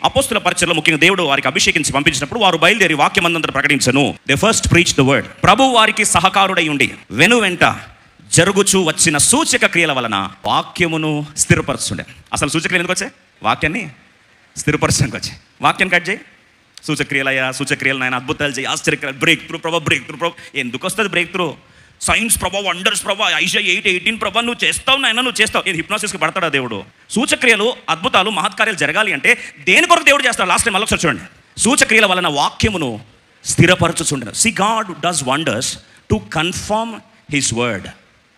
అపోస్తుల పరిచర్యలో ముఖ్యంగా దేవుడు వారికి అభిషేకించి పంపించినప్పుడు వారు బయలుదేరి వాక్యమందంతా ప్రకటించను. They first preach the word. ప్రభు వారికి సహకారుడై ఉండి వెనువెంట జరుగుచూ వచ్చిన సూచక క్రియల వలన వాక్యమును స్థిరపరచుండే. అసలు సూచక్రియలు ఎందుకు వచ్చాయి? వాక్యాన్ని స్థిరపరచడానికి వచ్చాయి. వాక్యం కట్ చేయి, సూచక్రియలయ్యా, సూచక్రియలు నాయన, అద్భుతాలు చేయి, ఆశ్చర్యక్రియలు, బ్రేక్ త్రూ ప్రభా, బ్రేక్ త్రూ ప్రభా. ఎందుకు వస్తుంది బ్రేక్ త్రూ? సైన్స్ ప్రభా, వండర్స్ ప్రభా, ఐషియా 8:18 ప్రభా, నువ్వు చేస్తావు నాయన, నువ్వు చేస్తావు. ఇది హిప్నాసిస్కి పడతాడా దేవుడు? సూచక్రియలు, అద్భుతాలు, మహత్కార్యాలు జరగాలి అంటే దేని కొరకు దేవుడు చేస్తాడు? లాస్ట్ టైం మళ్ళీ ఒకసారి చూడండి. సూచక్రియల వలన వాక్యమును స్థిరపరచుచుండెను. See God does wonders to confirm his word.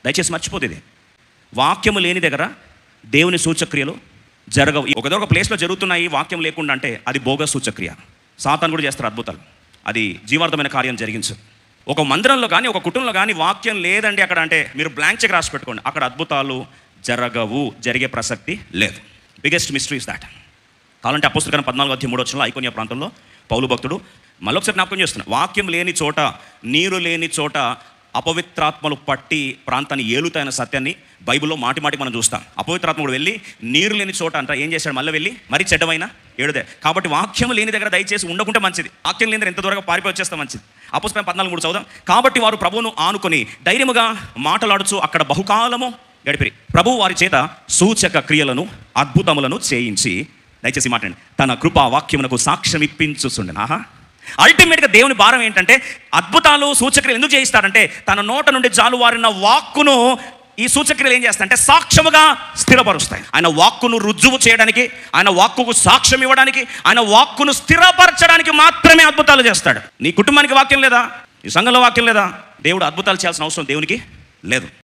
దయచేసి మర్చిపోతే ఇది. వాక్యము లేని దగ్గర దేవుని సూచక్రియలు జరగవు. ఒక ప్లేస్లో జరుగుతున్నాయి వాక్యం లేకుండా అంటే అది బోగస్ సూచక్రియ. సాతాను కూడా చేస్తారు అద్భుతాలు, అది జీవార్థమైన కార్యం జరిగించు. ఒక మందిరంలో కానీ ఒక కుటుంబంలో కానీ వాక్యం లేదండి అక్కడ అంటే మీరు బ్లాంక్ చెక్ రాసి పెట్టుకోండి, అక్కడ అద్భుతాలు జరగవు, జరిగే ప్రసక్తి లేదు. Biggest mystery is that. కావాలంటే అపోస్తలుల కార్యం 14:3 ఐకోనియా ప్రాంతంలో పౌలు భక్తుడు మళ్ళొకసారి జ్ఞాపకం చేస్తున్నాడు. వాక్యం లేని చోట, నీరు లేని చోట అపవిత్రాత్మలు పట్టి ప్రాంతాన్ని ఏలుతాయన్న సత్యాన్ని బైబిల్లో మాటి మనం చూస్తాం. అపవిత్రాత్ముడు వెళ్ళి నీరు లేని చోట అంట ఏం చేశాడు? మళ్ళీ వెళ్ళి మరి చెడ్డమైన ఏడుదే. కాబట్టి వాక్యం లేని దగ్గర దయచేసి ఉండకుంటే మంచిది. వాక్యం లేని దగ్గర ఎంత దూరంగా పారిపోయి వచ్చేస్తే మంచిది. అపోస్తలుల 14:3 చదువుదాం. కాబట్టి వారు ప్రభువును ఆనుకొని ధైర్యముగా మాటలాడుచు అక్కడ బహుకాలము గడిపిరి. ప్రభువు వారి చేత సూచక క్రియలను అద్భుతములను చేయించి, దయచేసి మాట్లాడండి, తన కృపా వాక్యమునకు సాక్ష్యం ఇప్పించుచుండెను. అల్టిమేట్గా దేవుని భారం ఏంటంటే అద్భుతాలు సూచక్రియలు ఎందుకు చేయిస్తాడంటే తన నోట నుండి జాలువారిన వాక్కును ఈ సూచక్రియలు ఏం చేస్తాయంటే సాక్ష్యముగా స్థిరపరుస్తాయి. ఆయన వాక్కును రుజువు చేయడానికి, ఆయన వాక్కుకు సాక్ష్యం ఇవ్వడానికి, ఆయన వాక్కును స్థిరపరచడానికి మాత్రమే అద్భుతాలు చేస్తాడు. నీ కుటుంబానికి వాక్యం లేదా? ఈ సంఘంలో వాక్యం లేదా? దేవుడు అద్భుతాలు చేయాల్సిన అవసరం దేవునికి లేదు.